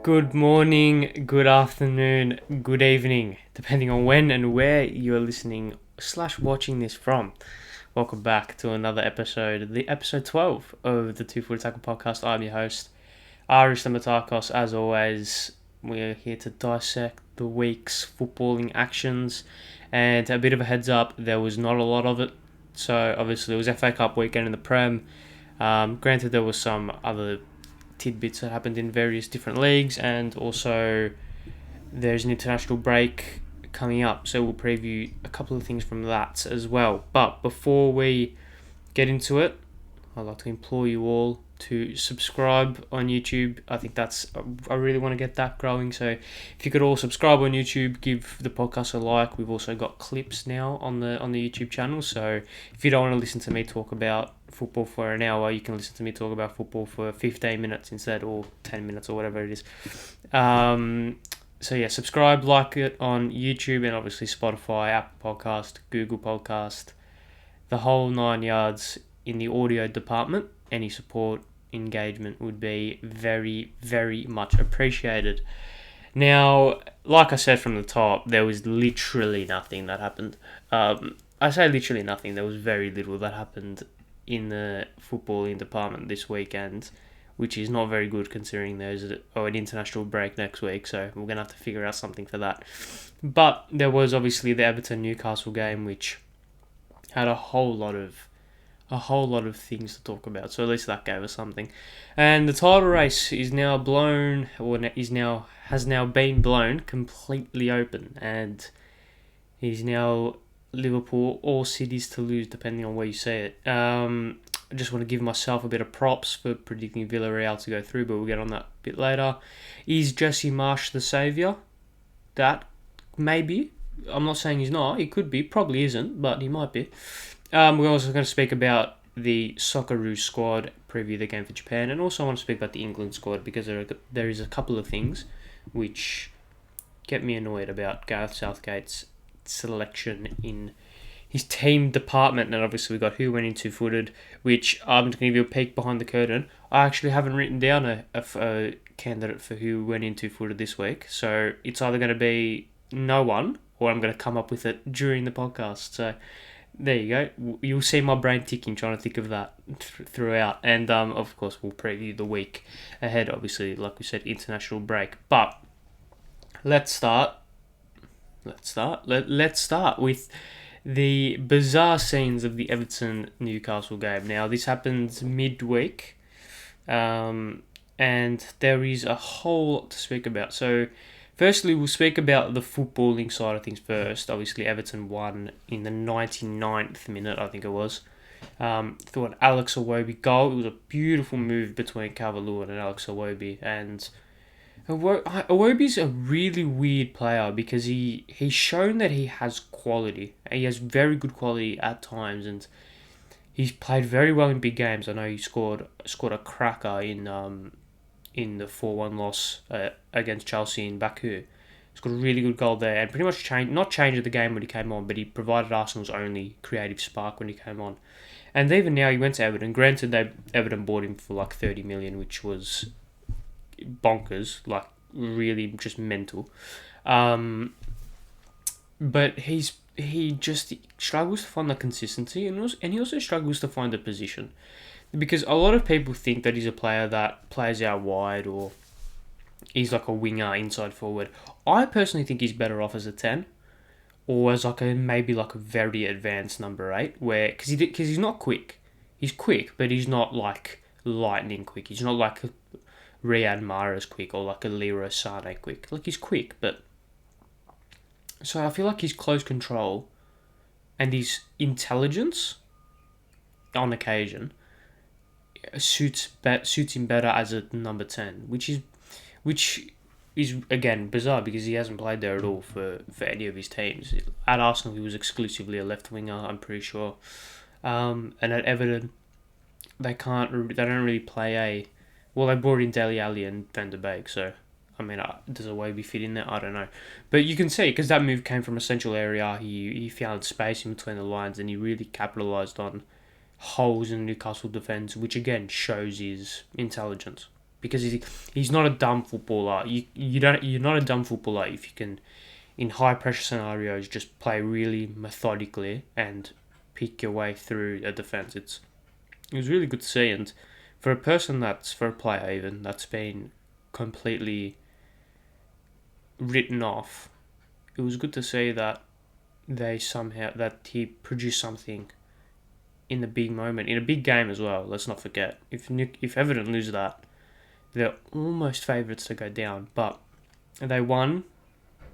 Good morning, good afternoon, good evening, depending on when and where you're listening slash watching this from. Welcome back to another episode, the episode 12 of the Two Footed Tackle podcast. I'm your host, Aris Stamatakos. As always, we're here to dissect the week's footballing actions, and a bit of a heads up, there was not a lot of it. So obviously there was FA Cup weekend in the Prem. Granted, there was some other tidbits that happened in various different leagues, and also there's an international break coming up, so we'll preview a couple of things from that as well. But before we get into it, I'd like to implore you all to subscribe on YouTube. I really want to get that growing, so if you could all subscribe on YouTube, give the podcast a like. We've also got clips now on the YouTube channel, so if you don't want to listen to me talk about football for an hour, you can listen to me talk about football for 15 minutes instead, or 10 minutes, or whatever it is. So yeah, subscribe, like it on YouTube, and obviously Spotify, Apple Podcast, Google Podcast, the whole 9 yards in the audio department. Any support, engagement would be very, very much appreciated. Now, like I said from the top, there was literally nothing that happened. I say literally nothing. There was very little that happened in the footballing department this weekend, which is not very good considering there's an international break next week, so we're going to have to figure out something for that. But there was obviously the Everton Newcastle game, which had a whole lot of things to talk about, so at least that gave us something. And the title race is now blown, or has now been blown completely open, and is now Liverpool or cities to lose, depending on where you say it. I just want to give myself a bit of props for predicting Villarreal to go through, but we'll get on that a bit later. Is Jesse Marsch the saviour? That maybe. I'm not saying he's not. He could be. Probably isn't, but he might be. We're also going to speak about the Socceroos squad, preview the game for Japan, and also I want to speak about the England squad, because there is a couple of things which get me annoyed about Gareth Southgate's selection in his team department. And obviously we got who went in two-footed, which I'm going to give you a peek behind the curtain. I actually haven't written down a candidate for who went in two-footed this week, so it's either going to be no one, or I'm going to come up with it during the podcast. So there you go. You'll see my brain ticking trying to think of that throughout. And of course we'll preview the week ahead, obviously, like we said, international break. But let's start with the bizarre scenes of the Everton Newcastle game. Now, this happens midweek, and there is a whole lot to speak about. So, firstly, we'll speak about the footballing side of things first. Obviously, Everton won in the 99th minute, I think it was, through an Alex Iwobi goal. It was a beautiful move between Calvert-Lewin and Alex Iwobi, and Iwobi's a really weird player because he's shown that he has quality. He has very good quality at times, and he's played very well in big games. I know he scored a cracker in the 4-1 loss against Chelsea in Baku. He's got a really good goal there, and pretty much changed the game when he came on, but he provided Arsenal's only creative spark when he came on. And even now, he went to Everton. Granted, Everton bought him for like 30 million, which was bonkers, like really just mental. But he just struggles to find the consistency, and he also struggles to find the position, because a lot of people think that he's a player that plays out wide, or he's like a winger, inside forward. I personally think he's better off as a 10, or as maybe a very advanced number 8, where because he's not quick. He's quick, but he's not like lightning quick. He's not like Riyad Mahrez quick, or like a Leroy Sané quick. Like, he's quick, but so I feel like his close control and his intelligence on occasion suits him better as a number 10, which is again bizarre because he hasn't played there at all for any of his teams. At Arsenal, he was exclusively a left winger, I'm pretty sure, and at Everton, they don't really play they brought in Dele Alli and Van der Beek, so I mean, does Iwobi fit in there? I don't know. But you can see, because that move came from a central area, he found space in between the lines, and he really capitalised on holes in Newcastle defence, which again shows his intelligence. because he's not a dumb footballer. You're not a dumb footballer if you can, in high pressure scenarios, just play really methodically and pick your way through a defense. It was really good to see, and for a player even that's been completely written off, it was good to see that that he produced something in the big moment, in a big game as well. Let's not forget, if Everton lose that, they're almost favourites to go down, but they won,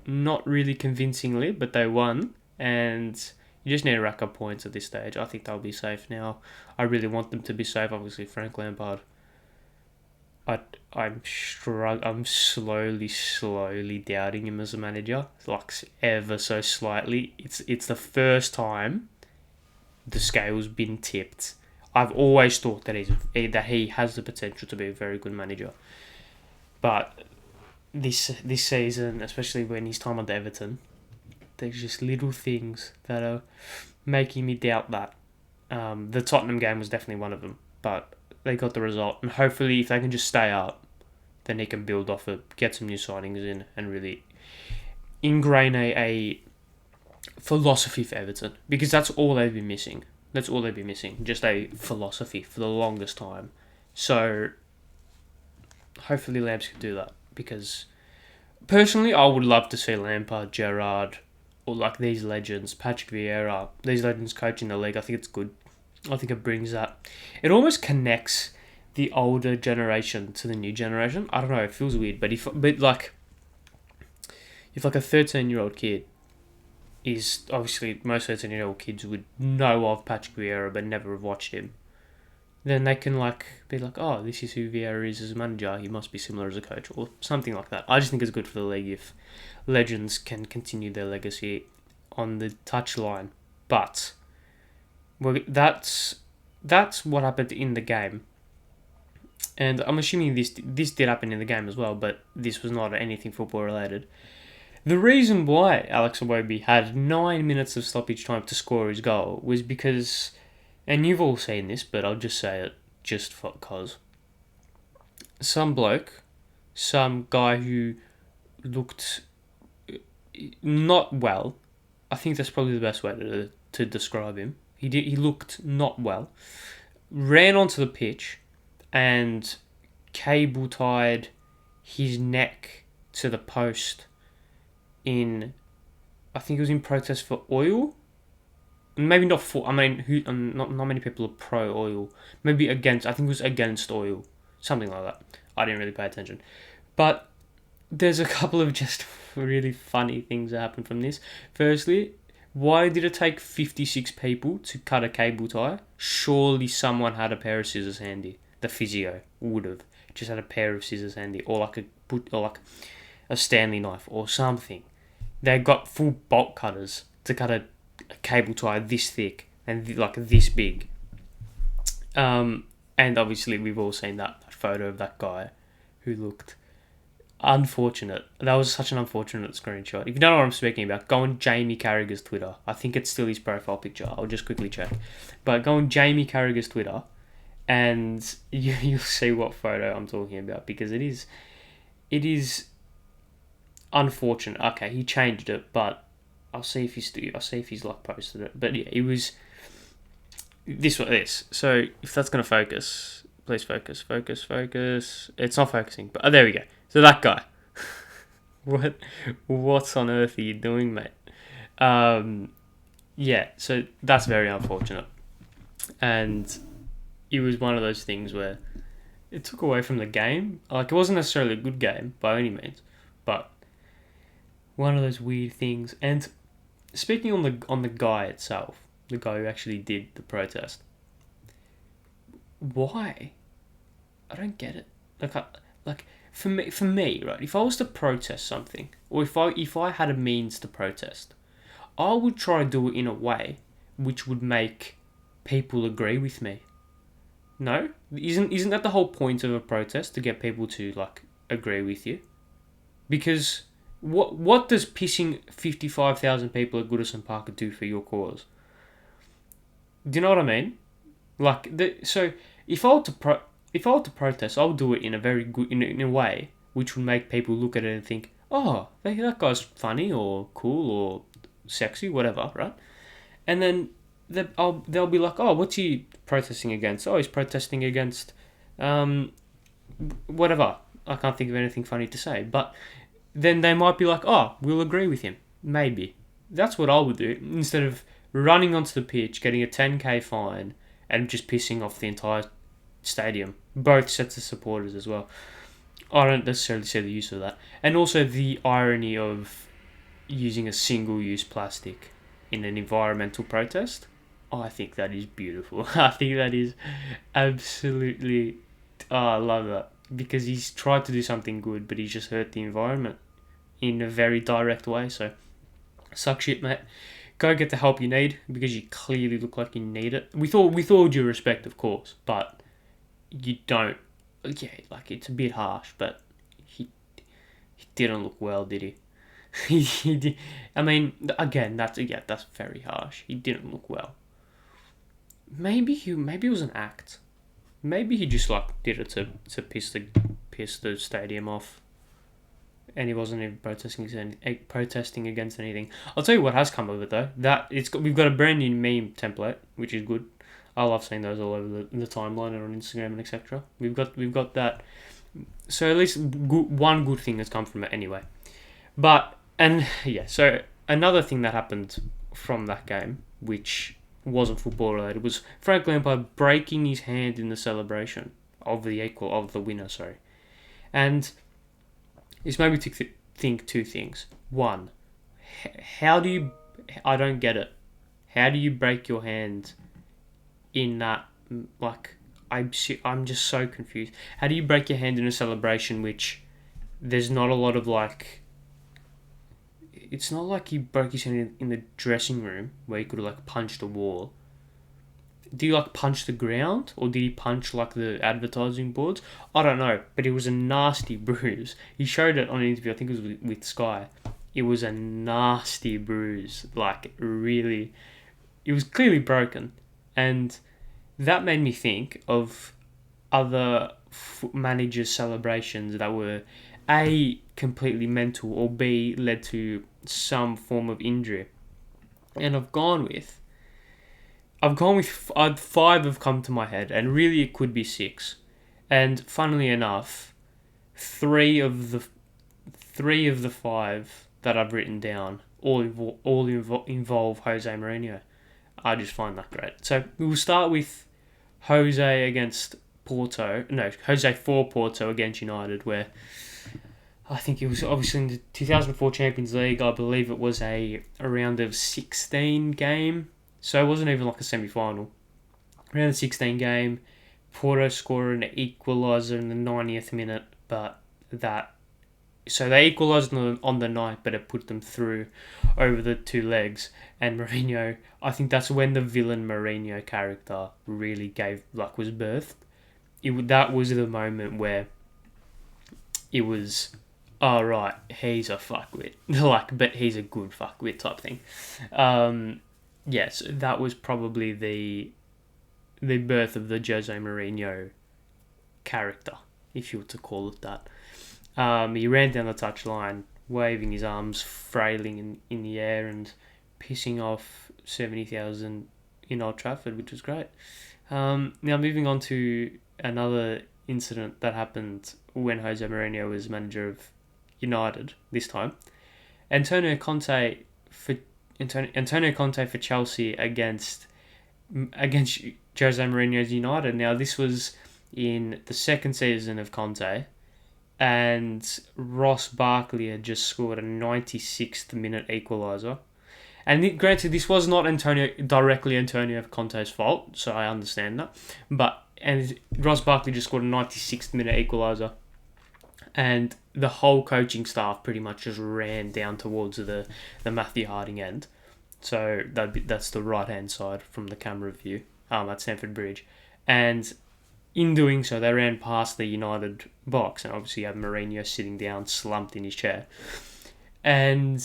not really convincingly, but they won, and you just need to rack up points at this stage. I think they'll be safe now. I really want them to be safe. Obviously, Frank Lampard, I'm slowly doubting him as a manager, like ever so slightly. It's the first time the scale's been tipped. I've always thought that he has the potential to be a very good manager, but this season, especially when he's time at Everton, there's just little things that are making me doubt that. The Tottenham game was definitely one of them, but they got the result, and hopefully if they can just stay up, then he can build off it, get some new signings in, and really ingrain a philosophy for Everton, because that's all they've been missing. Just a philosophy for the longest time. So hopefully Lamps can do that, because personally I would love to see Lampard, Gerrard, or like these legends, Patrick Vieira, these legends coaching the league. I think it's good. I think it brings that. It almost connects the older generation to the new generation. I don't know, it feels weird, but if like a 13-year-old kid is, obviously most 13-year-old kids would know of Patrick Vieira but never have watched him, then they can be like, oh, this is who Vieira is as a manager, he must be similar as a coach, or something like that. I just think it's good for the league if legends can continue their legacy on the touchline. But that's what happened in the game, and I'm assuming this did happen in the game as well, but this was not anything football related. The reason why Alex Iwobi had 9 minutes of stoppage time to score his goal was because, and you've all seen this, but I'll just say it just for cause, some guy who looked not well, I think that's probably the best way to describe him. He looked not well, ran onto the pitch and cable tied his neck to the post I think it was in protest for oil. Maybe not for, not many people are pro oil. Maybe against, I think it was against oil. Something like that. I didn't really pay attention. But there's a couple of just really funny things that happened from this. Firstly, why did it take 56 people to cut a cable tie? Surely someone had a pair of scissors handy. The physio would have just had a pair of scissors handy, or like a Stanley knife or something. They got full bolt cutters to cut a cable tie this thick and this big. And obviously we've all seen that photo of that guy who looked unfortunate. That was such an unfortunate screenshot. If you don't know what I'm speaking about, go on Jamie Carragher's Twitter. I think it's still his profile picture. I'll just quickly check. But go on Jamie Carragher's Twitter and you'll see what photo I'm talking about, because it is unfortunate. Okay, he changed it, but I'll see if he's posted it. But yeah, it was this. So if that's gonna focus, please focus. It's not focusing, but there we go. So that guy, what's on earth are you doing, mate? Yeah, so that's very unfortunate, and it was one of those things where it took away from the game. Like, it wasn't necessarily a good game by any means, but one of those weird things. And speaking on the guy itself, the guy who actually did the protest, why? I don't get it. For me, right? If I was to protest something, or if I had a means to protest, I would try to do it in a way which would make people agree with me. No? Isn't that the whole point of a protest, to get people to agree with you? Because what does pissing 55,000 people at Goodison Park do for your cause? Do you know what I mean? So if I were to if I were to protest, I would do it in a very good, in a way which would make people look at it and think, oh, that guy's funny or cool or sexy, whatever, right? And then they'll be like, oh, what's he protesting against? Oh, he's protesting against whatever. I can't think of anything funny to say. But then they might be like, oh, we'll agree with him. Maybe. That's what I would do. Instead of running onto the pitch, getting a 10k fine, and just pissing off the entire stadium. Both sets of supporters as well. I don't necessarily see the use of that. And also the irony of using a single-use plastic in an environmental protest. I think that is beautiful. I think that is absolutely... Oh, I love that. Because he's tried to do something good, but he's just hurt the environment in a very direct way. So, suck shit, mate. Go get the help you need, because you clearly look like you need it. With all due respect, of course, but you don't... Yeah, like, it's a bit harsh, but he didn't look well, did he? He did. I mean, again, that's very harsh. He didn't look well. Maybe it was an act. Maybe he just like did it to piss the stadium off, and he wasn't even protesting against anything. I'll tell you what has come of it though. We've got a brand new meme template, which is good. I love seeing those all over the timeline and on Instagram and etc. We've got that. So at least one good thing has come from it anyway. So another thing that happened from that game, which wasn't football related, was Frank Lampard breaking his hand in the celebration of the winner, sorry. And it's made me think two things. One, I don't get it. How do you break your hand in that, like, I'm just so confused. How do you break your hand in a celebration which there's not a lot of, like... It's not like he broke his hand in the dressing room where he could have, like, punched a wall. Did he, like, punch the ground? Or did he punch, like, the advertising boards? I don't know. But it was a nasty bruise. He showed it on an interview, I think it was with Sky. It was a nasty bruise. Like, really... It was clearly broken. And that made me think of other managers' celebrations that were A, completely mental, or B, led to some form of injury. And I've gone with 5 have come to my head, and really it could be 6. And funnily enough, three of the 5 that I've written down all involve Jose Mourinho. I just find that great. So we'll start with Jose against Porto. No, Jose for Porto against United, where I think it was obviously in the 2004 Champions League. I believe it was a round of 16 game. So it wasn't even like a semi-final. Round of 16 game. Porto scored an equaliser in the 90th minute, but so they equalised on the night, but it put them through over the 2 legs. And Mourinho, I think that's when the villain Mourinho character really was birthed. That was the moment where it was, oh right, he's a fuckwit, but he's a good fuckwit type thing. Yes, that was probably the birth of the Jose Mourinho character, if you were to call it that. He ran down the touchline, waving his arms, frailing in the air and pissing off 70,000 in Old Trafford, which was great. Now moving on to another incident that happened when Jose Mourinho was manager of United this time. Antonio Conte for Chelsea against Jose Mourinho's United. Now this was in the second season of Conte, and Ross Barkley had just scored a 96th minute equaliser. And granted, this was not directly Antonio Conte's fault, so I understand that. And Ross Barkley just scored a 96th minute equaliser, and the whole coaching staff pretty much just ran down towards the Matthew Harding end. So that's the right hand side from the camera view at Stamford Bridge, and in doing so, they ran past the United box, and obviously you have Mourinho sitting down, slumped in his chair. And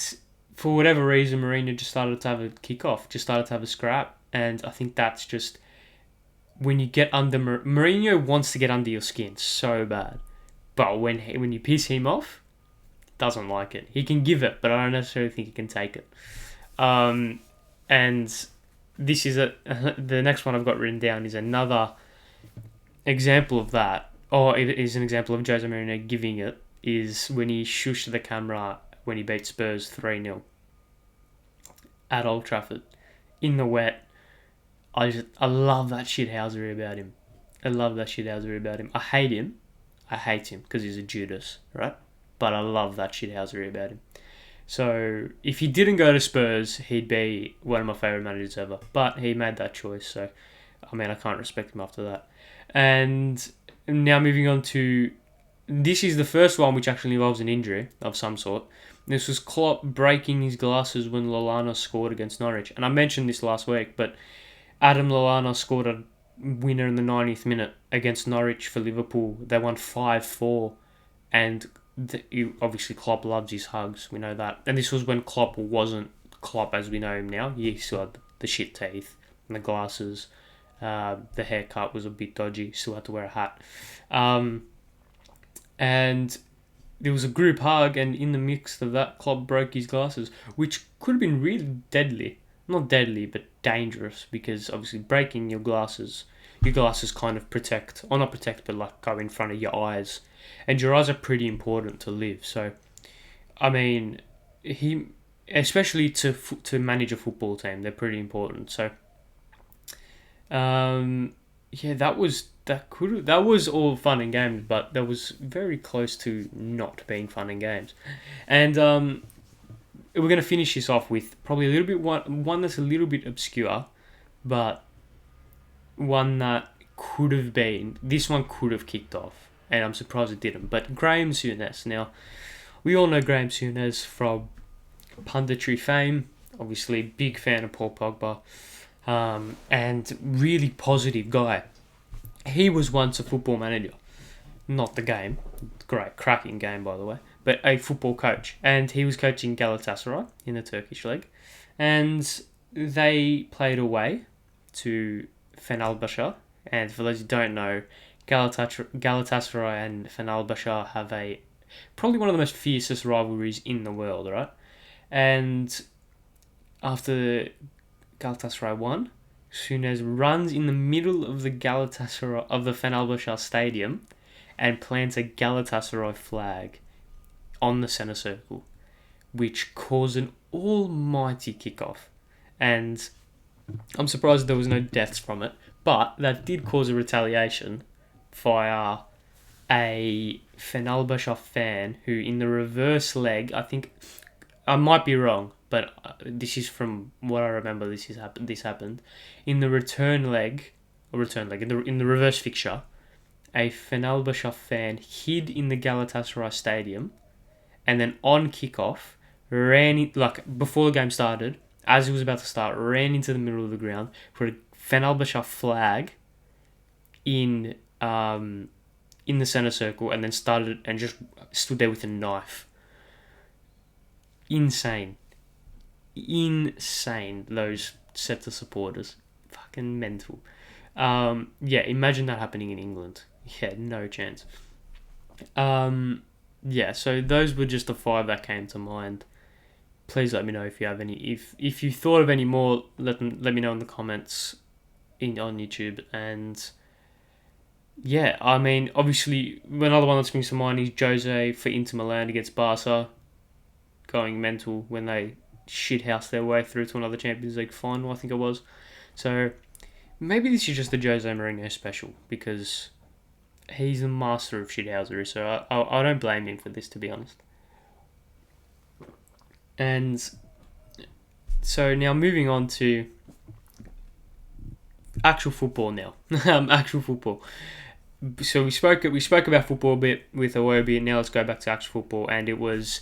for whatever reason, Mourinho just started to have a kick-off, just started to have a scrap, and I think that's just when you get under Mourinho wants to get under your skin so bad, but when you piss him off, doesn't like it. He can give it, but I don't necessarily think he can take it. And this is the next one I've got written down is another example of that, or it is an example of Jose Mourinho giving it, is when he shushed the camera when he beat Spurs 3-0 at Old Trafford in the wet. I love that shithousery about him. I hate him. I hate him because he's a Judas, right? But I love that shithousery about him. So if he didn't go to Spurs, he'd be one of my favourite managers ever. But he made that choice, so I mean I can't respect him after that. And now moving on to, this is the first one which actually involves an injury of some sort. This was Klopp breaking his glasses when Lallana scored against Norwich. And I mentioned this last week, but Adam Lallana scored a winner in the 90th minute against Norwich for Liverpool. They won 5-4. And obviously Klopp loves his hugs. We know that. And this was when Klopp wasn't Klopp as we know him now. He still had the shit teeth and the glasses. The haircut was a bit dodgy. Still had to wear a hat. And there was a group hug, and in the mix of that, Klopp broke his glasses, which could have been really deadly. Not deadly, but dangerous, because obviously breaking your glasses kind of protect, or not protect, but like go in front of your eyes. And your eyes are pretty important to live. So, I mean, especially to manage a football team, they're pretty important. So, yeah, that was all fun and games, but that was very close to not being fun and games. And we're going to finish this off with probably a little bit one that's a little bit obscure, but one that could have been, this one could have kicked off, and I'm surprised it didn't. But Graham Souness. Now, we all know Graham Souness from punditry fame, obviously big fan of Paul Pogba, and really positive guy. He was once a football manager, not the game, great, cracking game by the way, but a football coach. And he was coaching Galatasaray in the Turkish league. And they played away to Fenerbahce. And for those who don't know, Galatasaray and Fenerbahce have probably one of the most fiercest rivalries in the world, right? And after Galatasaray won, Souness runs in the middle of the Fenerbahce stadium and plants a Galatasaray flag on the centre circle, which caused an almighty kickoff. And I'm surprised there was no deaths from it, but that did cause a retaliation via a Fenerbahce fan who, in the reverse leg, I think, I might be wrong, but this is from what I remember. This happened in the return leg in the reverse fixture. A Fenerbahce fan hid in the Galatasaray stadium, and then on kickoff before the game started, as it was about to start, ran into the middle of the ground, put a Fenerbahce flag in the centre circle, and then started and just stood there with a knife. Insane, those sets of supporters. Fucking mental. Yeah, imagine that happening in England. Yeah, no chance. Yeah, so those were just the 5 that came to mind. Please let me know if you have any. If you thought of any more, let me know in the comments on YouTube. And yeah, I mean, obviously, another one that springs to mind is Jose for Inter Milan against Barca, going mental when they shithouse their way through to another Champions League final, I think it was. So maybe this is just the Jose Mourinho special, because he's a master of shithousery, so I don't blame him for this, to be honest. And so now moving on to actual football now. Actual football. So we spoke about football a bit with Awobi, and now let's go back to actual football. And it was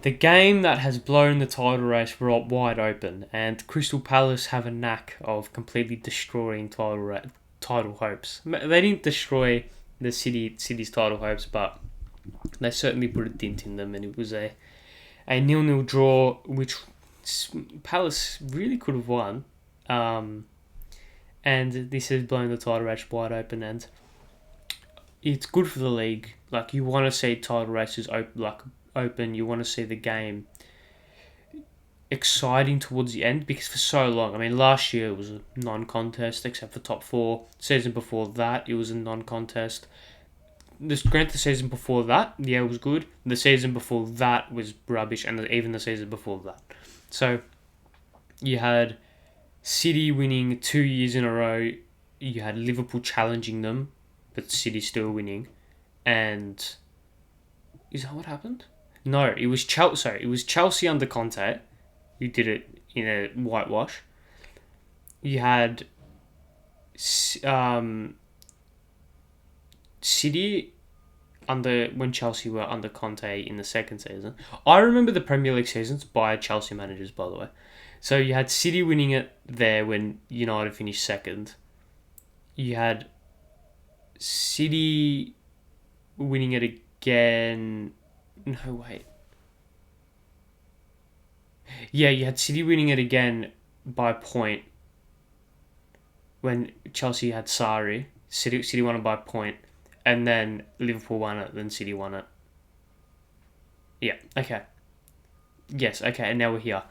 the game that has blown the title race wide open, and Crystal Palace have a knack of completely destroying title hopes. They didn't destroy the city's title hopes, but they certainly put a dent in them, and it was a 0-0 draw, which Palace really could have won. and this has blown the title race wide open, and it's good for the league. Like, you want to see title races open. You want to see the game exciting towards the end, because for so long, I mean, last year it was a non-contest except for top four. Season before that, it was a non-contest. The season before that, yeah, it was good. The season before that was rubbish, and even the season before that. So you had City winning 2 years in a row. You had Liverpool challenging them, but City still winning. And is that what happened? No, it was Chelsea. Sorry, it was Chelsea under Conte, who did it in a whitewash. You had City when Chelsea were under Conte in the second season. I remember the Premier League seasons by Chelsea managers, by the way. So you had City winning it there when United finished second. You had City winning it again. No, wait. Yeah, you had City winning it again by a point when Chelsea had Sarri. City won it by a point, and then Liverpool won it, then City won it. Yeah, okay. Yes, okay, and now we're here.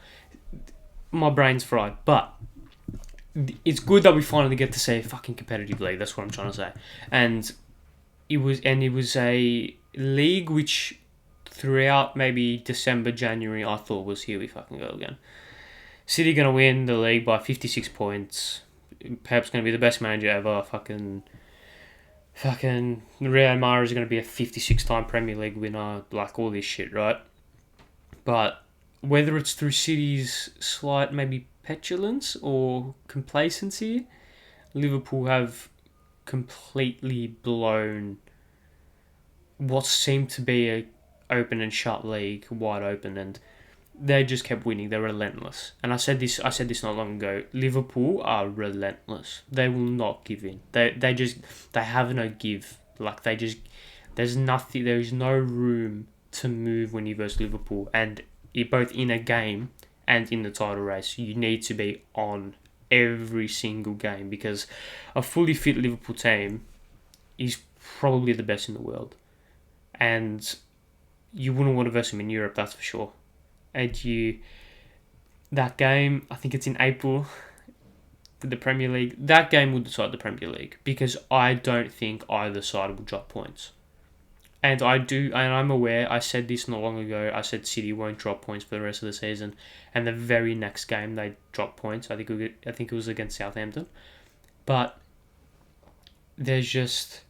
My brain's fried, but it's good that we finally get to see a fucking competitive league. That's what I'm trying to say. And it was a league which throughout maybe December, January, I thought was here we fucking go again. City going to win the league by 56 points. Pep's going to be the best manager ever. Fucking Real Madrid is going to be a 56-time Premier League winner. Like, all this shit, right? But whether it's through City's slight maybe petulance or complacency, Liverpool have completely blown what seemed to be a open and shut league wide open, and they just kept winning. They're relentless. And I said this not long ago. Liverpool are relentless. They will not give in. They have no give. Like, there's nothing. There is no room to move when you verse Liverpool, and both in a game and in the title race, you need to be on every single game, because a fully fit Liverpool team is probably the best in the world, and you wouldn't want to verse them in Europe, that's for sure. And that game, I think it's in April, for the Premier League. That game will decide the Premier League, because I don't think either side will drop points. And I'm aware, I said this not long ago, I said City won't drop points for the rest of the season, and the very next game they dropped points. I think it was against Southampton. But there's just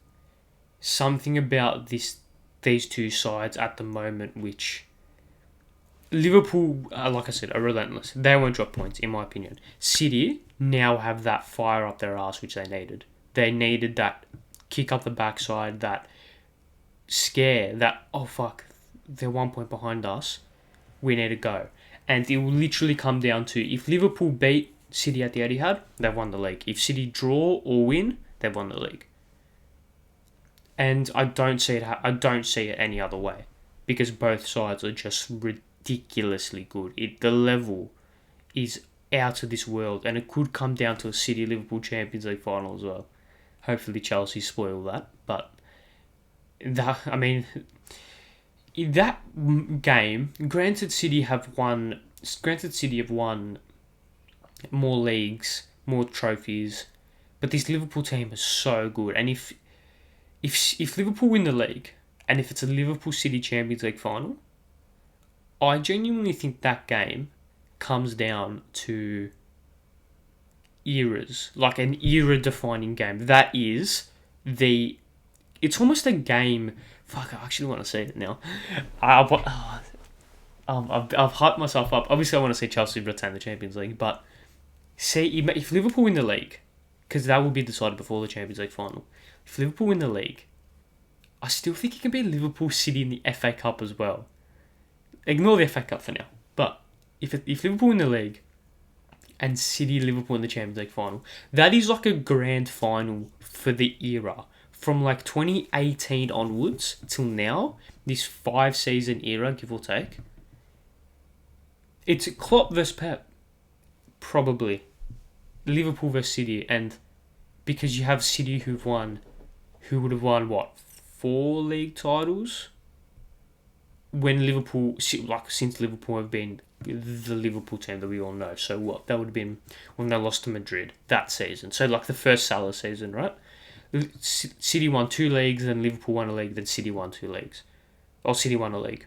something about these two sides at the moment which Liverpool, like I said, are relentless. They won't drop points, in my opinion. City now have that fire up their arse which they needed. They needed that kick up the backside, that scare, that, oh fuck, they're 1 point behind us, we need to go. And it will literally come down to, if Liverpool beat City at the Etihad, they've won the league. If City draw or win, they've won the league. And I don't see it any other way, because both sides are just ridiculously good. The level is out of this world, and it could come down to a City-Liverpool Champions League final as well. Hopefully Chelsea spoil that, but in that game, granted City have won more leagues, more trophies, but this Liverpool team is so good. And if Liverpool win the league, and if it's a Liverpool City Champions League final, I genuinely think that game comes down to eras, like an era-defining game. That is it's almost a game. Fuck, I actually want to see it now. I've hyped myself up. Obviously, I want to see Chelsea retain the Champions League, but see, if Liverpool win the league, because that will be decided before the Champions League final. If Liverpool win the league, I still think it can be Liverpool City in the FA Cup as well. Ignore the FA Cup for now. But if Liverpool win the league and City Liverpool in the Champions League final, that is like a grand final for the era. From like 2018 onwards till now, this 5-season era, give or take, it's Klopp versus Pep. Probably. Liverpool versus City, and because you have City who would have won what, 4 league titles when Liverpool, like since Liverpool have been the Liverpool team that we all know. So what, that would have been when they lost to Madrid that season. So like the first Salah season, right? City won 2 leagues, then Liverpool won a league, then City won 2 leagues, or City won a league.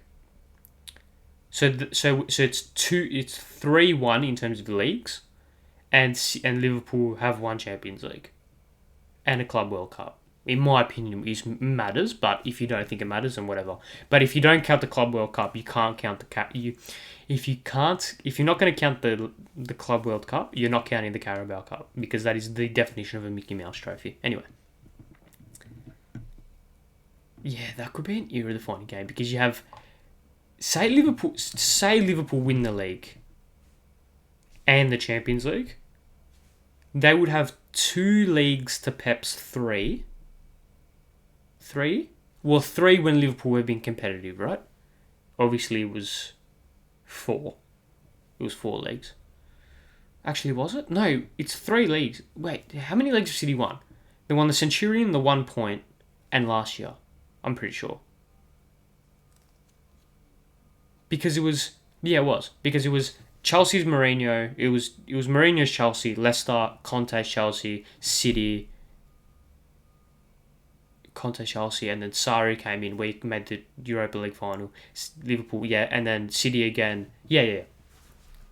So it's 3-1 in terms of the leagues, and Liverpool have won Champions League and a Club World Cup. In my opinion, it matters, but if you don't think it matters, then whatever. But if you don't count the Club World Cup, you can't count if you're not going to count the Club World Cup, you're not counting the Carabao Cup, because that is the definition of a Mickey Mouse trophy. Anyway. Yeah, that could be an era-defining game, because you have, say Liverpool win the league and the Champions League, they would have 2 leagues to Pep's 3. 3? Well, 3 when Liverpool have been competitive, right? Obviously, it was 4. It was 4 leagues. Actually, was it? No, it's 3 leagues. Wait, how many leagues have City won? They won the Centurion, the 1 point, and last year. I'm pretty sure. Because it was... Yeah, it was. Because it was Chelsea's Mourinho. It was Mourinho's Chelsea, Leicester, Conte's Chelsea, City... Conte, Chelsea, and then Sarri came in. We made the Europa League final. Liverpool, yeah, and then City again. Yeah.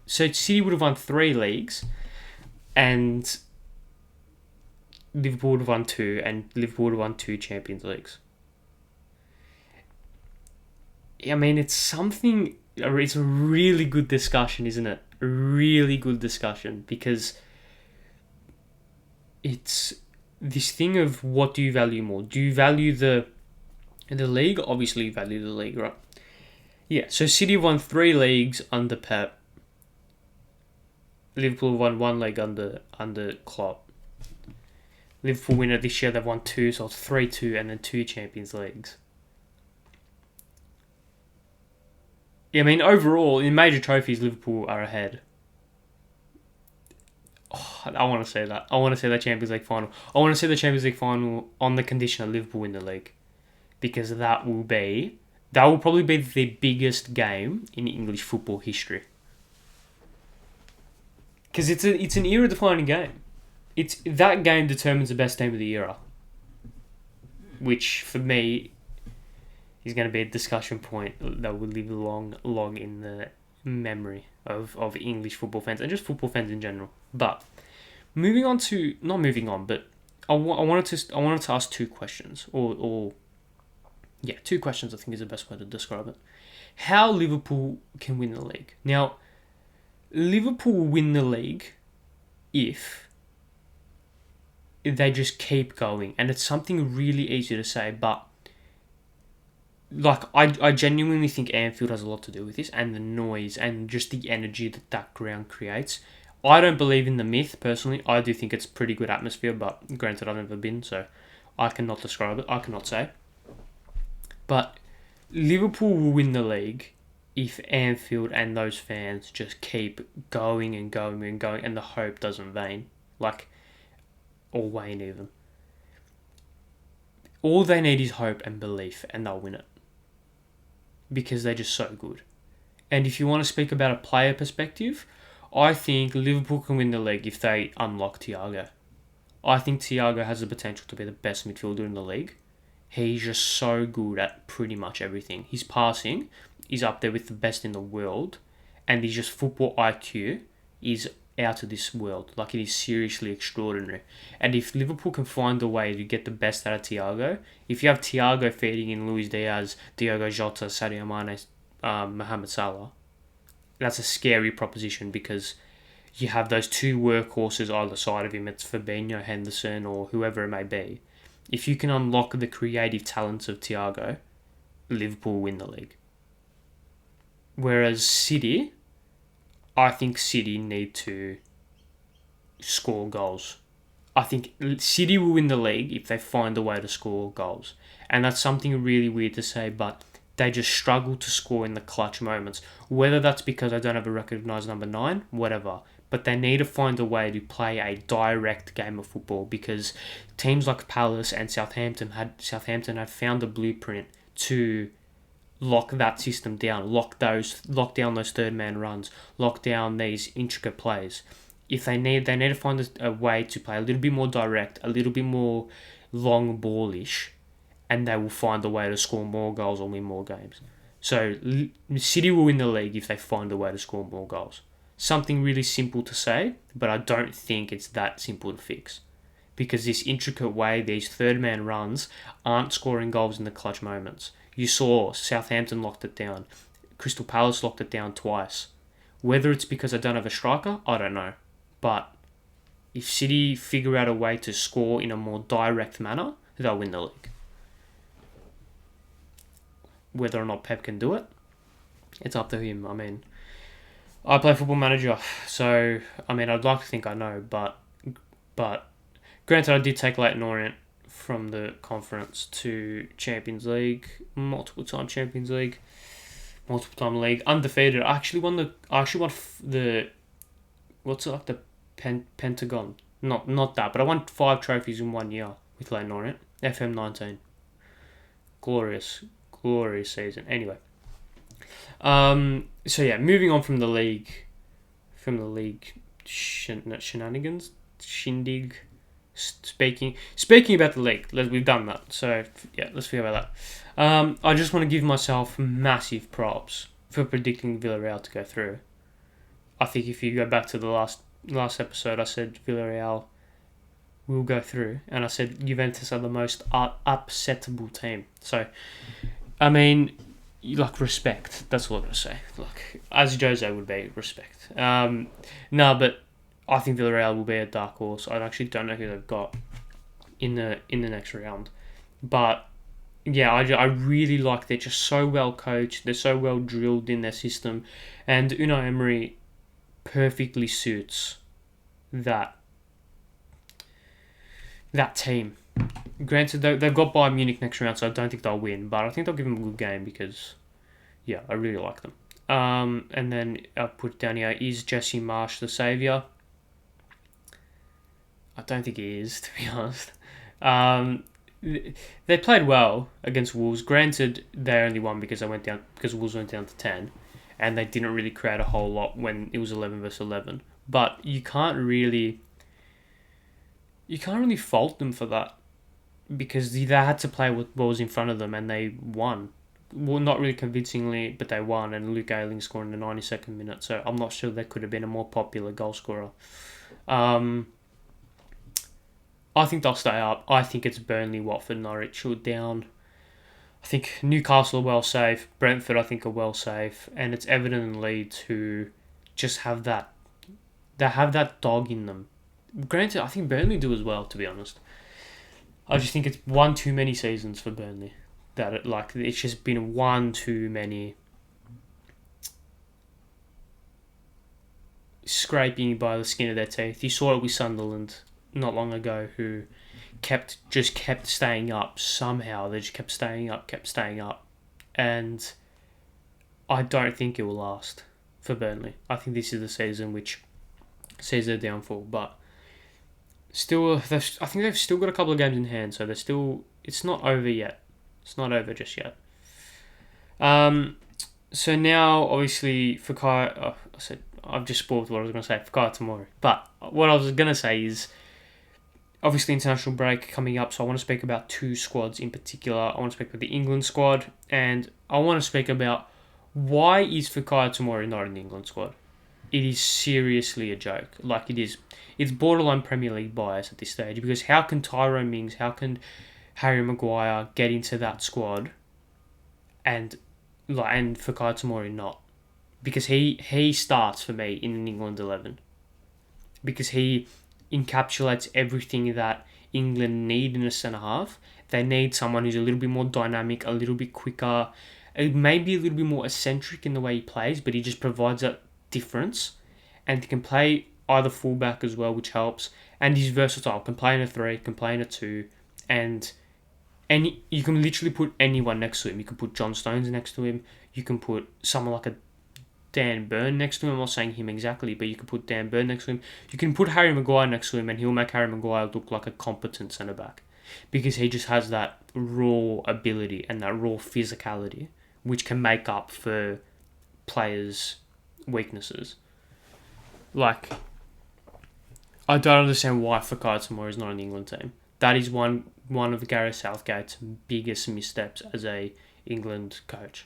So City would have won 3 leagues, and Liverpool would have won 2, and Liverpool would have won 2 Champions Leagues. I mean, it's a really good discussion, isn't it? A really good discussion, because it's this thing of what do you value more? Do you value the league? Obviously, you value the league, right? Yeah, so City won 3 leagues under Pep. Liverpool won 1 league under Klopp. Liverpool winner this year, they've won 2, so it's 3-2, and then 2 Champions Leagues. Yeah, I mean, overall, in major trophies, Liverpool are ahead. Oh, I want to say that. I want to say that Champions League final. I want to say the Champions League final on the condition that Liverpool win the league, because that will probably be the biggest game in English football history. Because it's an era-defining game. That game determines the best team of the era, which for me is going to be a discussion point that will live long in the memory of English football fans and just football fans in general. But I wanted to ask 2 questions, or 2 questions. I think is the best way to describe it. How Liverpool can win the league. Now, Liverpool will win the league if they just keep going, and it's something really easy to say, but like I genuinely think Anfield has a lot to do with this, and the noise and just the energy that ground creates. I don't believe in the myth, personally. I do think it's pretty good atmosphere, but granted, I've never been, so I cannot describe it. I cannot say. But Liverpool will win the league if Anfield and those fans just keep going and going and going, and the hope doesn't wane. Or wane even. All they need is hope and belief, and they'll win it. Because they're just so good. And if you want to speak about a player perspective, I think Liverpool can win the league if they unlock Thiago. I think Thiago has the potential to be the best midfielder in the league. He's just so good at pretty much everything. His passing is up there with the best in the world, and his just football IQ is out of this world. It is seriously extraordinary. And if Liverpool can find a way to get the best out of Thiago, if you have Thiago feeding in Luis Diaz, Diogo Jota, Sadio Mane, Mohamed Salah, that's a scary proposition, because you have those 2 workhorses either side of him. It's Fabinho, Henderson, or whoever it may be. If you can unlock the creative talents of Thiago, Liverpool win the league. Whereas City, I think City need to score goals. I think City will win the league if they find a way to score goals. And that's something really weird to say, but they just struggle to score in the clutch moments. Whether that's because they don't have a recognised number 9, whatever. but they need to find a way to play a direct game of football, because teams like Palace and Southampton had found a blueprint to lock that system down, lock down those third man runs, lock down these intricate plays. If they need to find a way to play a little bit more direct, a little bit more long ballish, and they will find a way to score more goals or win more games. So City will win the league if they find a way to score more goals. Something really simple to say, but I don't think it's that simple to fix. Because this intricate way, these third man runs aren't scoring goals in the clutch moments. You saw Southampton locked it down. Crystal Palace locked it down twice. Whether it's because I don't have a striker, I don't know. But if City figure out a way to score in a more direct manner, they'll win the league. Whether or not Pep can do it, it's up to him. I mean, I play Football Manager, so I mean, I'd like to think I know, but granted, I did take Leyton Orient from the conference to Champions League, multiple time Champions League, multiple time league, undefeated. I actually won the what's it like, the Pentagon? Not that, but I won 5 trophies in 1 year with Leyton Orient. FM19, glorious season. Anyway, so yeah, moving on from the league shenanigans, shindig. Speaking about the league, we've done that. So yeah, let's forget about that. I just want to give myself massive props for predicting Villarreal to go through. I think if you go back to the last episode, I said Villarreal will go through, and I said Juventus are the most upsettable team. So, I mean, respect. That's all I'm gonna say. As Jose would be, respect. But I think Villarreal will be a dark horse. I actually don't know who they've got in the next round, but yeah, I really like. They're just so well coached. They're so well drilled in their system, and Unai Emery perfectly suits that team. Granted, they've got Bayern Munich next round, so I don't think they'll win, but I think they'll give them a good game because, yeah, I really like them. And then I'll put down here, is Jesse Marsch the saviour? I don't think he is, to be honest. They played well against Wolves. Granted, they only won because Wolves went down to 10, and they didn't really create a whole lot when it was 11 versus 11. But you can't really fault them for that, because they had to play what was in front of them, and they won. Well, not really convincingly, but they won, and Luke Ayling scored in the 92nd minute, so I'm not sure they could have been a more popular goal scorer. I think they'll stay up. I think it's Burnley, Watford, Norwich who are down. I think Newcastle are well safe. Brentford, I think, are well safe. And it's Everton and Leeds who just have that. They have that dog in them. Granted, I think Burnley do as well, to be honest. I just think it's one too many seasons for Burnley. It's just been one too many scraping by the skin of their teeth. You saw it with Sunderland not long ago, who kept staying up somehow. They just kept staying up, and I don't think it will last for Burnley. I think this is the season which sees their downfall, but still, I think they've still got a couple of games in hand, so it's not over yet. It's not over just yet. So now, obviously, I've just spoiled what I was going to say, Fikayo Tomori. But what I was going to say is, obviously, international break coming up, so I want to speak about 2 squads in particular. I want to speak about the England squad, and I want to speak about why is Fikayo Tomori not in the England squad. It is seriously a joke. It's borderline Premier League bias at this stage, because how can Tyrone Mings, how can Harry Maguire get into that squad, and Fikayo Tomori not? Because he starts for me in an England 11. Because he encapsulates everything that England need in a centre-half. They need someone who's a little bit more dynamic, a little bit quicker, maybe a little bit more eccentric in the way he plays, but he just provides that difference. And he can play either fullback as well, which helps. And he's versatile. Can play in a 3, can play in a 2, and you can literally put anyone next to him. You can put John Stones next to him. You can put someone like a Dan Burn next to him. I'm not saying him exactly, but you could put Dan Burn next to him. You can put Harry Maguire next to him, and he'll make Harry Maguire look like a competent centre back, because he just has that raw ability and that raw physicality, which can make up for players' weaknesses. Like, I don't understand why Fikayo Tomori is not on the England team. That is one of Gareth Southgate's biggest missteps as a England coach.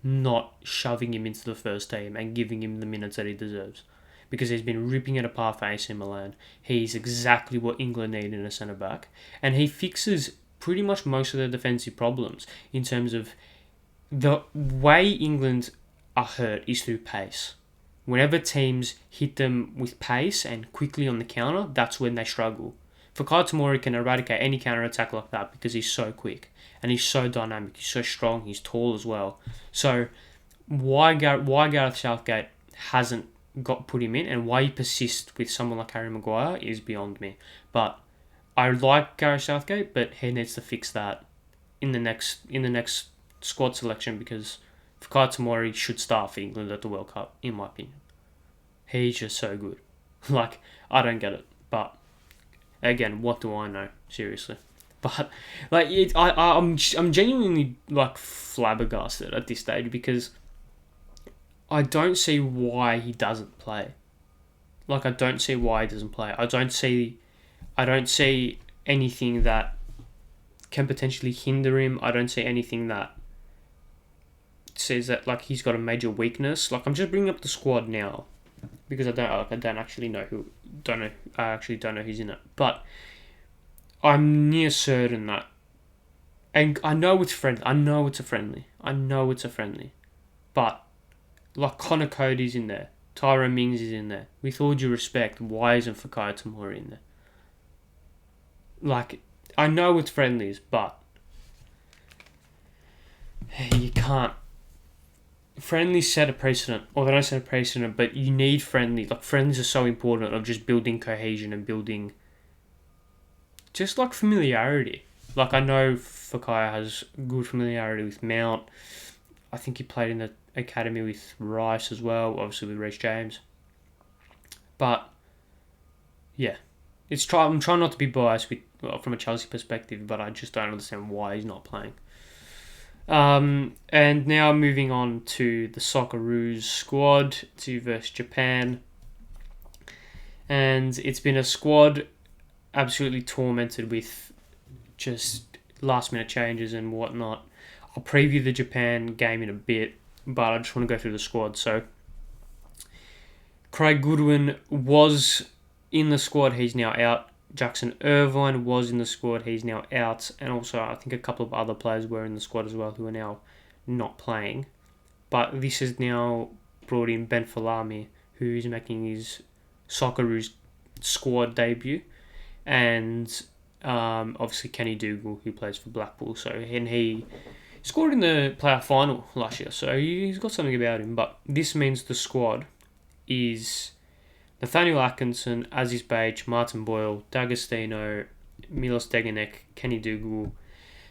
Not shoving him into the first team and giving him the minutes that he deserves. Because he's been ripping it apart for AC Milan. He's exactly what England need in a centre-back. And he fixes pretty much most of their defensive problems in terms of the way England are hurt is through pace. Whenever teams hit them with pace and quickly on the counter, that's when they struggle. Fikayo Tomori can eradicate any counter-attack like that because he's so quick. And he's so dynamic, he's so strong, he's tall as well. So why Gareth Southgate hasn't put him in, and why he persists with someone like Harry Maguire is beyond me. But I like Gareth Southgate, but he needs to fix that in the next squad selection, because Fikayo Tomori should start for England at the World Cup, in my opinion. He's just so good. Like, I don't get it. But again, what do I know? Seriously. But like, I'm genuinely like flabbergasted at this stage, because I don't see why he doesn't play. Like, I don't see why he doesn't play. I don't see anything that can potentially hinder him. I don't see anything that says that like he's got a major weakness. Like, I'm just bringing up the squad now because I actually don't know who's in it. But I'm near certain that, and I know it's a friendly. But like, Connor Cody's in there, Tyrone Mings is in there. With all due respect, why isn't Fikayo Tomori in there? Like, I know it's friendlies, but you can't. Friendlies set a precedent, or they don't set a precedent, but you need friendlies. Like, friendlies are so important of just building cohesion and building just like familiarity. Like, I know Fikayo has good familiarity with Mount. I think he played in the academy with Rice as well, obviously with Reece James. But yeah, I'm trying not to be biased from a Chelsea perspective, but I just don't understand why he's not playing. And now moving on to the Socceroos squad versus Japan. And it's been a squad absolutely tormented with just last minute changes and whatnot. I'll preview the Japan game in a bit, but I just want to go through the squad. So Craig Goodwin was in the squad, he's now out. Jackson Irvine was in the squad, he's now out. And also, I think a couple of other players were in the squad as well who are now not playing. But this has now brought in Ben Falami, who is making his Socceroos squad debut. And obviously Kenny Dougal, who plays for Blackpool. And he scored in the playoff final last year, so he's got something about him. But this means the squad is Nathaniel Atkinson, Aziz Beich, Martin Boyle, D'Agostino, Milos Degenek, Kenny Dougal,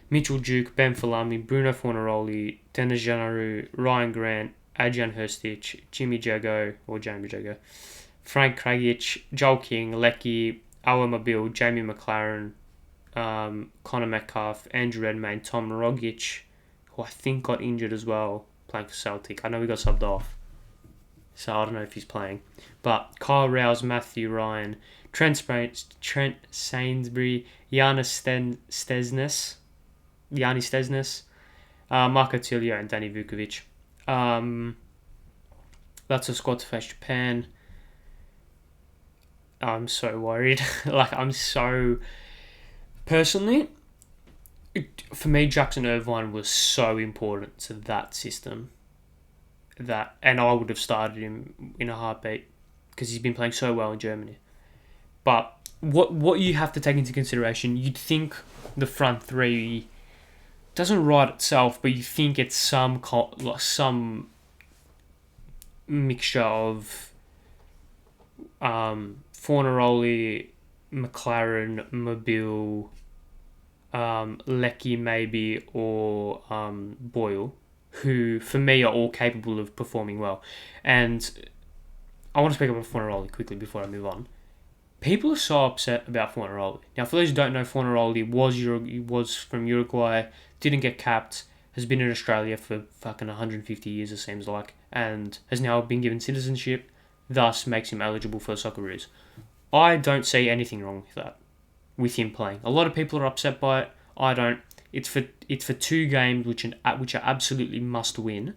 Mitchell Duke, Ben Falami, Bruno Fornaroli, Denis Janaru, Ryan Grant, Adrian Hrstic, Jamie Jago, Frank Kragic, Joel King, Lecky, Awa Mabil, Jamie McLaren, Connor Metcalf, Andrew Redmayne, Tom Rogic, who I think got injured as well, playing for Celtic. I know he got subbed off, so I don't know if he's playing. But Kyle Rouse, Matthew Ryan, Trent Sainsbury, Yanni Stesnes, Marco Tilio, and Danny Vukovic. That's a squad to face Japan. I'm so worried. Personally, for me, Jackson Irvine was so important to that system and I would have started him in a heartbeat because he's been playing so well in Germany. But what you have to take into consideration, you'd think the front three doesn't write itself, but you think it's some mixture of Fornaroli, McLaren, Mobile, Lecky maybe, or Boyle. who, for me, are all capable of performing well. And I want to speak about Fornaroli quickly before I move on. People are so upset about Fornaroli. Now, for those who don't know, Fornaroli was from Uruguay, didn't get capped, has been in Australia for fucking 150 years, it seems like, and has now been given citizenship, thus makes him eligible for the Socceroos. I don't see anything wrong with that, with him playing. A lot of people are upset by it. I don't. It's for two games which are absolutely must win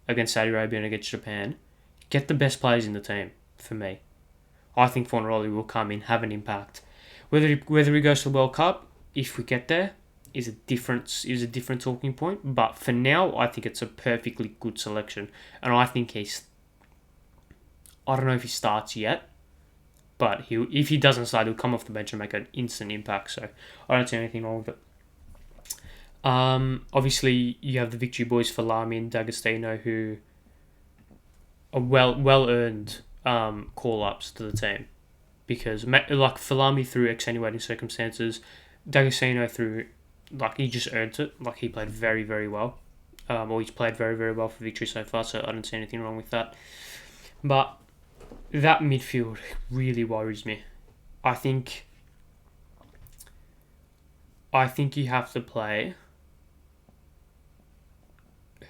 against Saudi Arabia and against Japan. Get the best players in the team, for me. I think Fornaroli will come in, have an impact. Whether he goes to the World Cup, if we get there, is a different talking point. But for now, I think it's a perfectly good selection, and I think I don't know if he starts yet, but if he doesn't start, he'll come off the bench and make an instant impact. So I don't see anything wrong with it. Obviously, you have the victory boys Falami and D'Agostino, who are well earned call ups to the team, because like Falami through extenuating circumstances, D'Agostino through he just earned it. Like, he played very, very well, or he's played very, very well for victory so far. So I don't see anything wrong with that. But that midfield really worries me. I think you have to play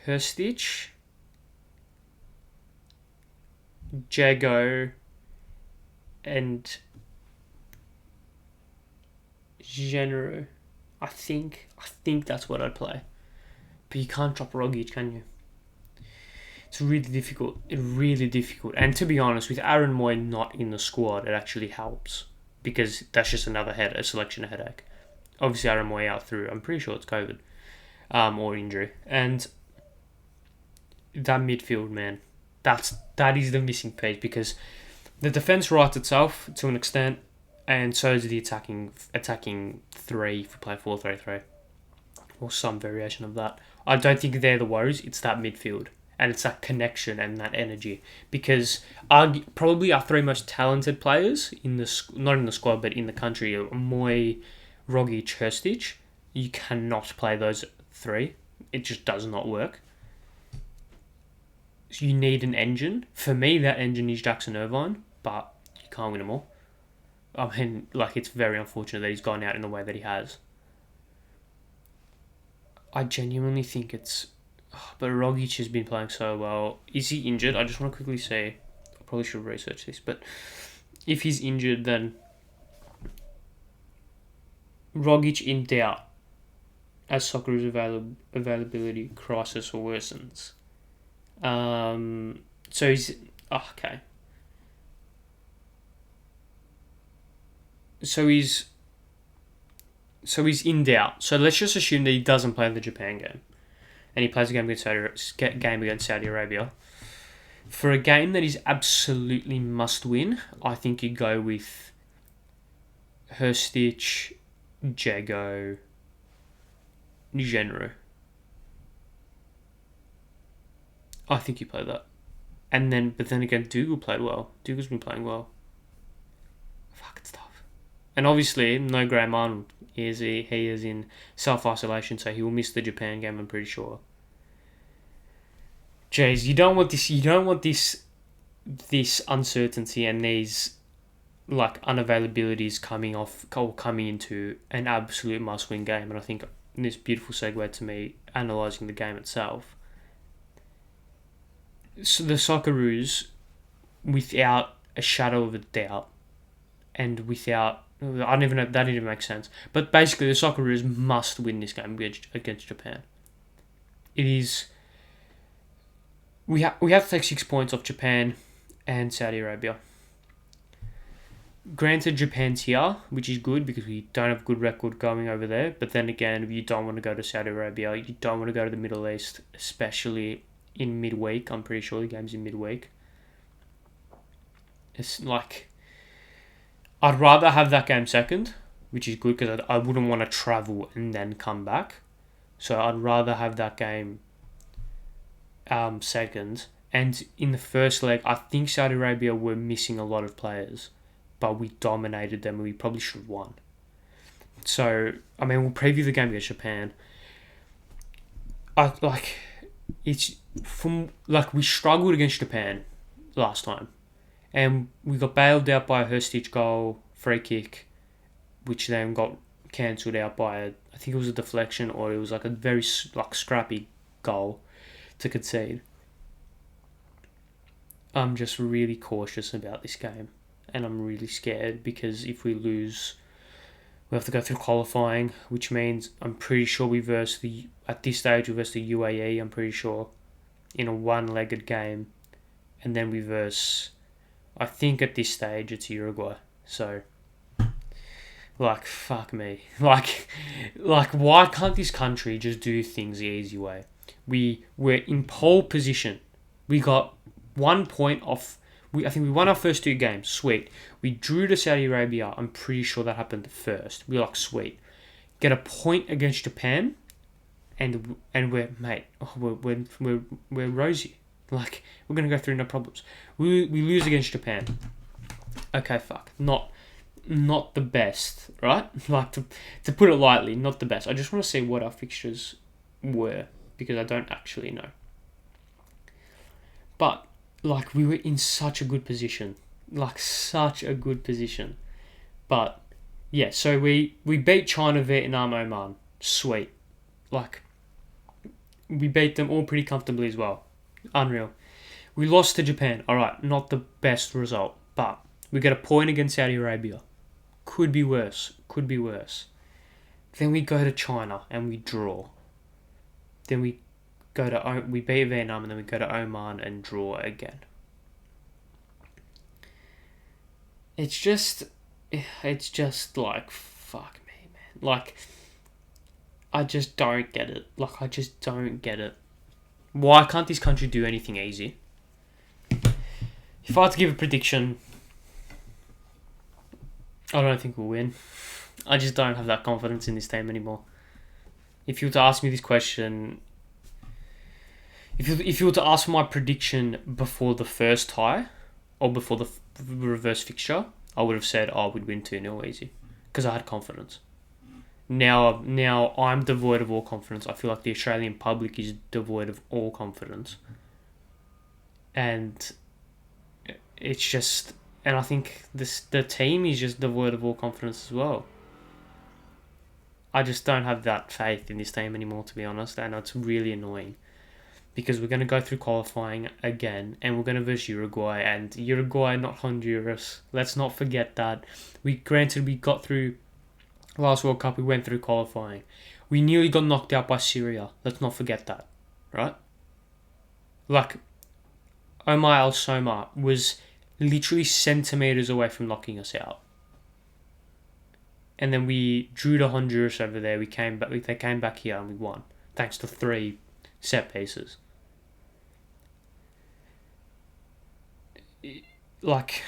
Hrstić, Jago, and Genero. I think that's what I'd play. But you can't drop Rogic, can you? It's really difficult. And to be honest, with Aaron Moy not in the squad, it actually helps, because that's just a selection headache. Obviously, Aaron Moy out through, I'm pretty sure it's COVID, or injury. And that midfield, man, that is the missing piece, because the defense writes itself to an extent, and so is the attacking three if we play 4-3-3, or some variation of that. I don't think they're the woes. It's that midfield, and it's that connection and that energy, because probably our three most talented players not in the squad but in the country are Moy, Rogic, Hrstić. You cannot play those three. It just does not work. So you need an engine. For me, that engine is Jackson Irvine, but you can't win them all. I mean, it's very unfortunate that he's gone out in the way that he has. I genuinely think it's... But Rogic has been playing so well. Is he injured? I just want to quickly say... I probably should research this, but if he's injured, then Rogic in doubt as Socceroos availability crisis or worsens. So he's... okay. So he's in doubt. So let's just assume that he doesn't play the Japan game, and he plays a game against Saudi Arabia. For a game that is absolutely must win, I think you go with Hrstić, Jago, Genero. I think you play that. But then again, Dougal played well. Dougal's been playing well. Fuck, it's tough. And obviously, no Graham Arnold. He is in self-isolation, so he will miss the Japan game, I'm pretty sure. Jeez, you don't want this uncertainty and these unavailabilities coming into an absolute must-win game. And I think this beautiful segue to me analysing the game itself. So the Socceroos, without a shadow of a doubt, and without... I don't even know, that didn't make sense. But basically, the Socceroos must win this game against Japan. It is... We have to take 6 points off Japan and Saudi Arabia. Granted, Japan's here, which is good because we don't have a good record going over there. But then again, you don't want to go to Saudi Arabia. You don't want to go to the Middle East, especially in midweek. I'm pretty sure the game's in midweek. It's I'd rather have that game second, which is good because I wouldn't want to travel and then come back. So I'd rather have that game second. And in the first leg, I think Saudi Arabia were missing a lot of players, but we dominated them and we probably should have won. So, I mean, we'll preview the game against Japan. it's from like we struggled against Japan last time, and we got bailed out by a Hrstić goal, free kick, which then got cancelled out by I think it was a deflection, or it was like a very like scrappy goal to concede. I'm just really cautious about this game, and I'm really scared because if we lose, we have to go through qualifying, which means I'm pretty sure at this stage we verse the UAE, I'm pretty sure, in a one-legged game, and then we verse, I think at this stage it's Uruguay. So, like, fuck me. Like, why can't this country just do things the easy way? We're in pole position. We got 1 point off. I think we won our first 2 games. Sweet. We drew to Saudi Arabia. I'm pretty sure that happened first. We're like, sweet. Get a point against Japan, and we're mate. Oh, we're rosy. Like, we're gonna go through no problems. We lose against Japan. Okay, fuck. Not the best, right? Like, to put it lightly, not the best. I just want to see what our fixtures were, because I don't actually know. But like, we were in such a good position. Like, such a good position. But, yeah, so we beat China, Vietnam, Oman. Sweet. Like, we beat them all pretty comfortably as well. Unreal. We lost to Japan. Alright, not the best result. But we get a point against Saudi Arabia. Could be worse. Then we go to China and we draw. Then we beat Vietnam, and then we go to Oman and draw again. It's just like, fuck me, man. Like, I just don't get it. Why can't this country do anything easy? If I had to give a prediction, I don't think we'll win. I just don't have that confidence in this team anymore. If you were to ask me this question, if you were to ask for my prediction before the first tie, or before the reverse fixture, I would have said, we'd win 2-0 easy, because I had confidence. Now I'm devoid of all confidence. I feel like the Australian public is devoid of all confidence. And it's just... And I think the team is just devoid of all confidence as well. I just don't have that faith in this team anymore, to be honest, and it's really annoying. Because we're going to go through qualifying again, and we're going to verse Uruguay, and Uruguay, not Honduras. Let's not forget that. We got through last World Cup, we went through qualifying. We nearly got knocked out by Syria. Let's not forget that, right? Like, Omar Al Somar was literally centimetres away from knocking us out. And then we drew to Honduras over there. They came back here and we won, thanks to 3 set pieces. Like,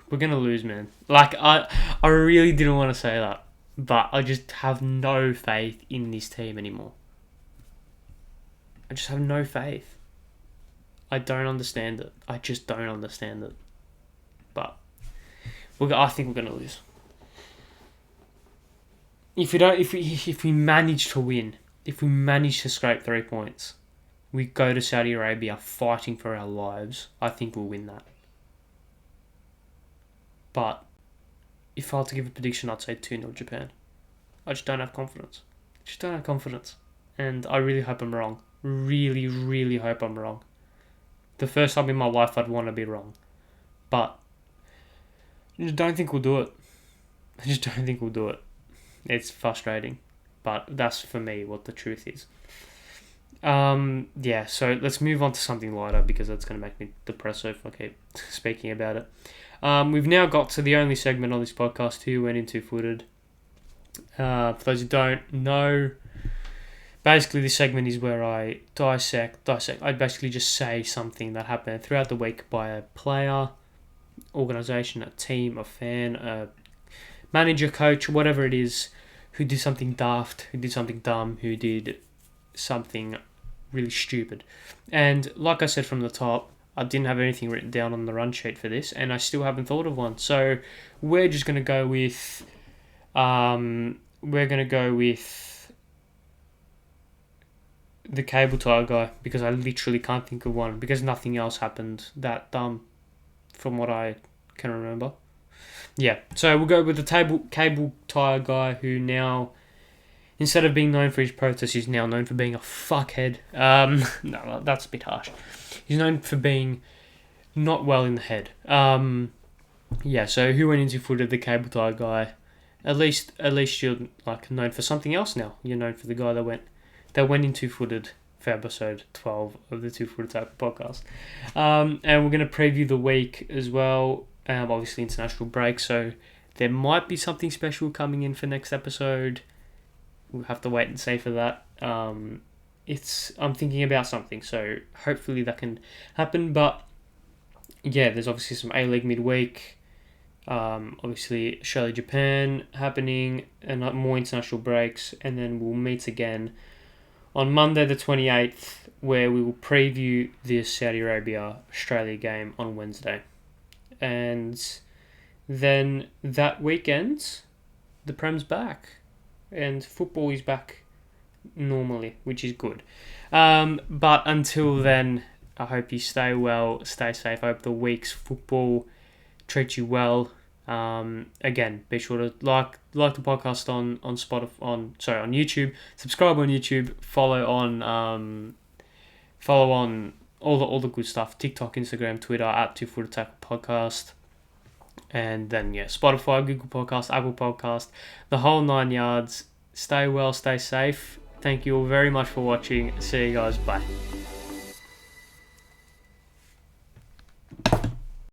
we're gonna lose, man. Like, I really didn't want to say that, but I just have no faith in this team anymore. I just have no faith. I don't understand it. I just don't understand it. But I think we're gonna lose. If we manage to win, if we manage to scrape 3 points, we go to Saudi Arabia fighting for our lives, I think we'll win that. But if I had to give a prediction, I'd say 2-0 Japan. I just don't have confidence. And I really hope I'm wrong. Really, really hope I'm wrong. The first time in my life I'd want to be wrong. But I just don't think we'll do it. It's frustrating. But that's, for me, what the truth is. Yeah, so let's move on to something lighter, because that's going to make me depressed if I keep speaking about it. We've now got to the only segment on this podcast, Who Went In Two Footed. For those who don't know, basically this segment is where I dissect. I basically just say something that happened throughout the week by a player, organisation, a team, a fan, a manager, coach, whatever it is, who did something daft, who did something dumb, who did something really stupid. And like I said from the top, I didn't have anything written down on the run sheet for this, and I still haven't thought of one. So we're just going to go with... the cable tie guy, because I literally can't think of one, because nothing else happened that dumb from what I can remember. Yeah, so we'll go with the cable tie guy, who now, instead of being known for his protest, he's now known for being a fuckhead. No, that's a bit harsh. He's known for being not well in the head. Yeah, so who went into footed? The cable tie guy. At least you're like known for something else now. You're known for the guy that went into footed for episode 12 of the Two Footed Tackle podcast. And we're going to preview the week as well. Obviously international break, so there might be something special coming in for next episode. We'll have to wait and see for that. I'm thinking about something, so hopefully that can happen. But yeah, there's obviously some A-League midweek. Obviously Australia, Japan happening, and more international breaks, and then we'll meet again on Monday the 28th, where we will preview the Saudi Arabia Australia game on Wednesday. And then that weekend, the Prem's back, and football is back normally, which is good. But until then, I hope you stay well, stay safe. I hope the week's football treats you well. Again, be sure to like the podcast on YouTube, subscribe on YouTube, follow on all the good stuff, TikTok, Instagram, Twitter at 2 Foot Attack Podcast, and then Spotify, Google Podcast, Apple Podcast, the whole 9 yards. Stay well, stay safe. Thank you all very much for watching. See you guys. Bye.